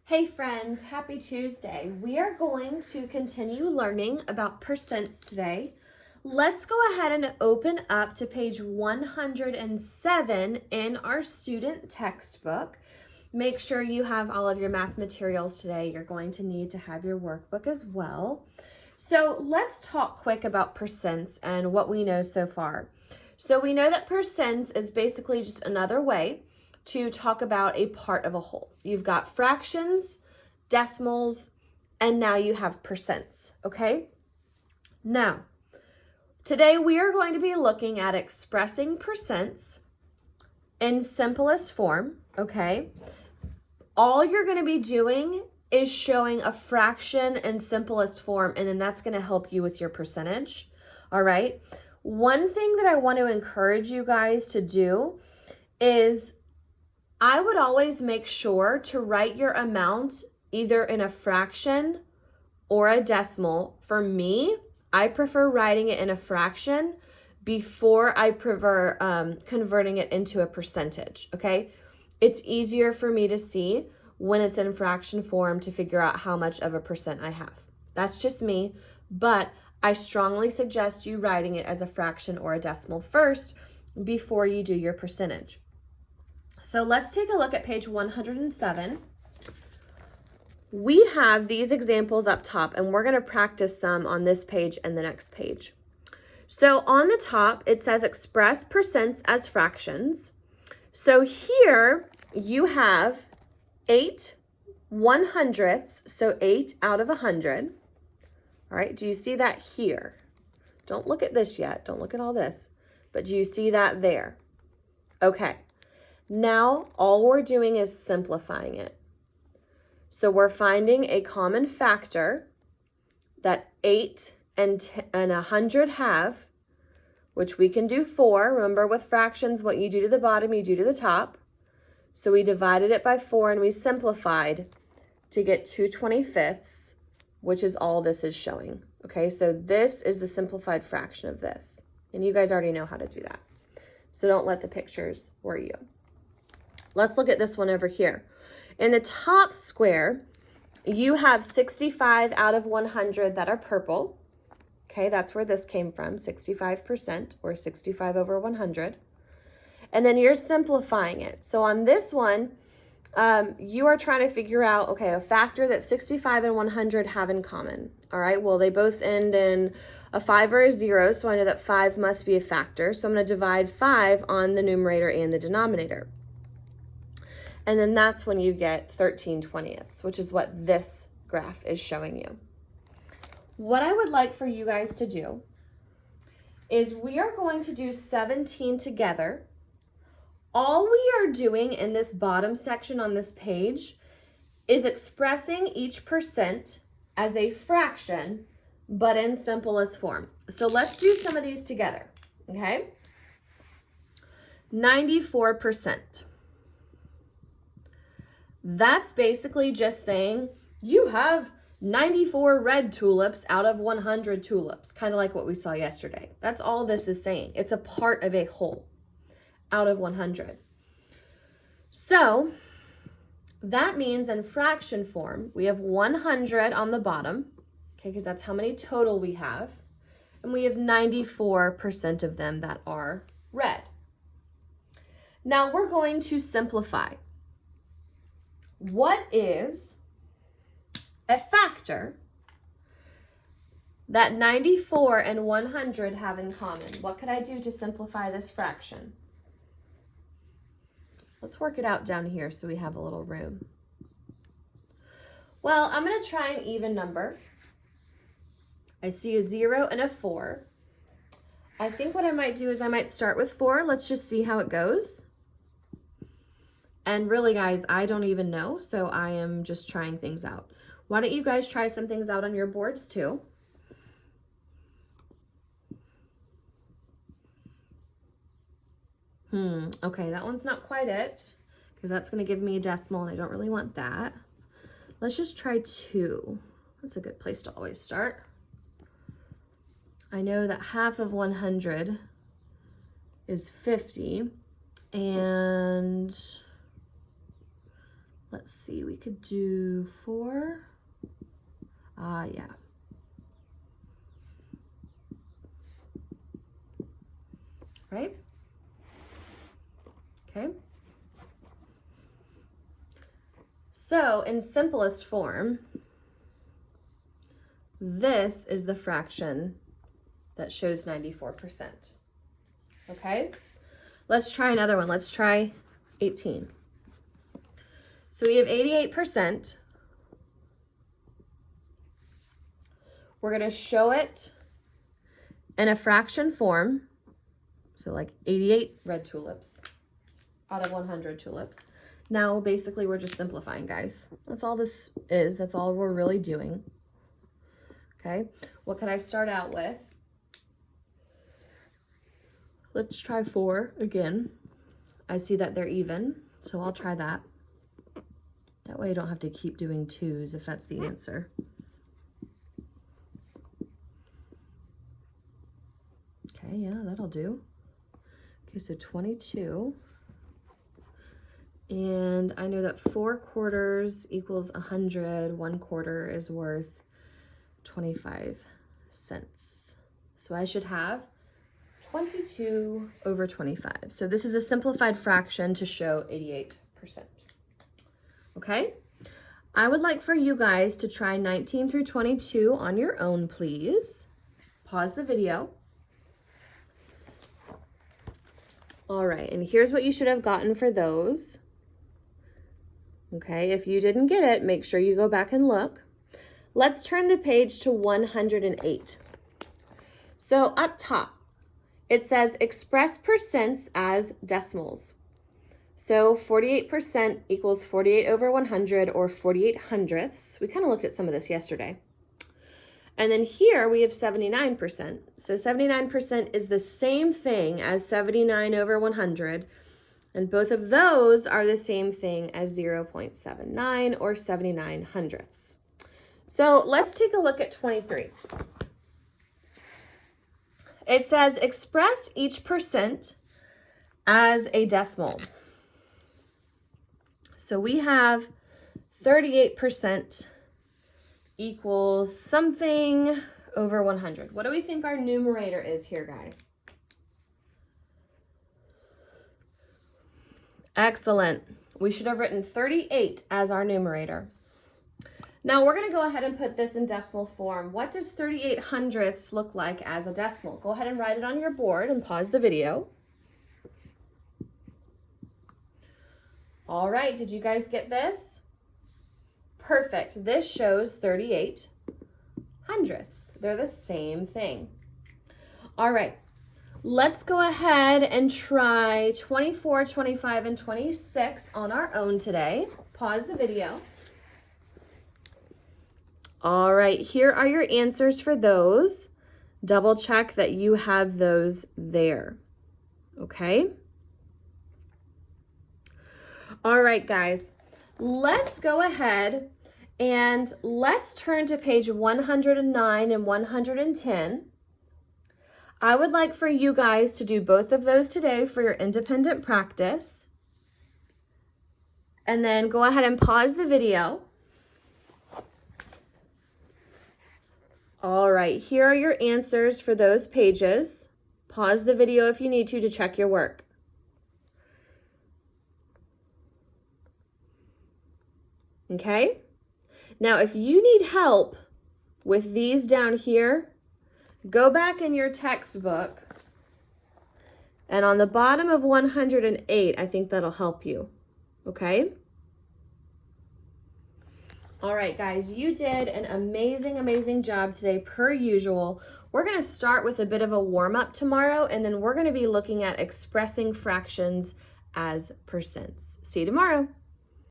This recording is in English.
Hey friends, happy Tuesday. We are going to continue learning about percents today. Let's go ahead and open up to page 107 in our student textbook. Make sure you have all of your math materials today. You're going to need to have your workbook as well. So let's talk quick about percents and what we know so far. So we know that percents is basically just another way to talk about a part of a whole. You've got fractions, decimals, and now you have percents, okay? Now, today we are going to be looking at expressing percents in simplest form, okay? All you're going to be doing is showing a fraction in simplest form, and then that's going to help you with your percentage, all right? One thing that I want to encourage you guys to do is I would always make sure to write your amount either in a fraction or a decimal. For me, I prefer writing it in a fraction before I prefer converting it into a percentage, okay? It's easier for me to see when it's in fraction form to figure out how much of a percent I have. That's just me, but I strongly suggest you writing it as a fraction or a decimal first before you do your percentage. So let's take a look at page 107. We have these examples up top, and we're going to practice some on this page and the next page. So on the top, it says express percents as fractions. So here you have 8 100ths, so 8 out of 100. All right, do you see that here? Don't look at this yet. Don't look at all this. But do you see that there? Okay. Now, all we're doing is simplifying it. So we're finding a common factor that 8 and 100 have, which we can do 4. Remember, with fractions, what you do to the bottom, you do to the top. So we divided it by 4 and we simplified to get 2/25ths, which is all this is showing. Okay, so this is the simplified fraction of this. And you guys already know how to do that. So don't let the pictures worry you. Let's look at this one over here. In the top square, you have 65 out of 100 that are purple. Okay, that's where this came from, 65% or 65 over 100. And then you're simplifying it. So on this one, you are trying to figure out, okay, a factor that 65 and 100 have in common. All right, well, they both end in a 5 or a 0, so I know that 5 must be a factor. So I'm going to divide 5 on the numerator and the denominator. And then that's when you get 13/20ths, which is what this graph is showing you. What I would like for you guys to do is we are going to do 17 together. All we are doing in this bottom section on this page is expressing each percent as a fraction, but in simplest form. So let's do some of these together, okay? 94%. That's basically just saying you have 94 red tulips out of 100 tulips, kind of like what we saw yesterday. That's all this is saying. It's a part of a whole out of 100. So that means in fraction form, we have 100 on the bottom, okay, because that's how many total we have. And we have 94% of them that are red. Now we're going to simplify. What is a factor that 94 and 100 have in common? What could I do to simplify this fraction? Let's work it out down here so we have a little room. Well, I'm going to try an even number. I see a 0 and a 4. I think what I might do is I might start with 4. Let's just see how it goes. And really, guys, I don't even know, so I am just trying things out. Why don't you guys try some things out on your boards too? Okay, that one's not quite it, because that's going to give me a decimal, and I don't really want that. Let's just try 2. That's a good place to always start. I know that half of 100 is 50, and let's see, we could do 4. Yeah. Right? Okay. So in simplest form, this is the fraction that shows 94%. Okay? Let's try another one. Let's try 18. So we have 88%. We're going to show it in a fraction form. So like 88 red tulips out of 100 tulips. Now, basically, we're just simplifying, guys. That's all this is. That's all we're really doing. Okay, what can I start out with? Let's try 4 again. I see that they're even, so I'll try that. That way I don't have to keep doing 2s if that's the answer. Okay, yeah, that'll do. Okay, so 22. And I know that 4 quarters equals 100. 1 quarter is worth 25 cents. So I should have 22 over 25. So this is a simplified fraction to show 88%. Okay? I would like for you guys to try 19 through 22 on your own, please. Pause the video. All right, and here's what you should have gotten for those. Okay, if you didn't get it, make sure you go back and look. Let's turn the page to 108. So up top, it says express percents as decimals. So 48% equals 48 over 100 or 48 hundredths. We kind of looked at some of this yesterday. And then here we have 79%. So 79% is the same thing as 79 over 100. And both of those are the same thing as 0.79 or 79 hundredths. So let's take a look at 23. It says express each percent as a decimal. So we have 38% equals something over 100. What do we think our numerator is here, guys? Excellent. We should have written 38 as our numerator. Now we're going to go ahead and put this in decimal form. What does 38 hundredths look like as a decimal? Go ahead and write it on your board and pause the video. All right, did you guys get this? Perfect. This shows 38 hundredths. They're the same thing. All right. Let's go ahead and try 24, 25, and 26 on our own today. Pause the video. All right, here are your answers for those. Double check that you have those there. Okay? All right, guys, let's go ahead and let's turn to page 109 and 110. I would like for you guys to do both of those today for your independent practice. And then go ahead and pause the video. All right, here are your answers for those pages. Pause the video if you need to check your work. Okay? Now, if you need help with these down here, go back in your textbook, and on the bottom of 108, I think that'll help you, okay? All right, guys, you did an amazing, amazing job today, per usual. We're going to start with a bit of a warm-up tomorrow, and then we're going to be looking at expressing fractions as percents. See you tomorrow.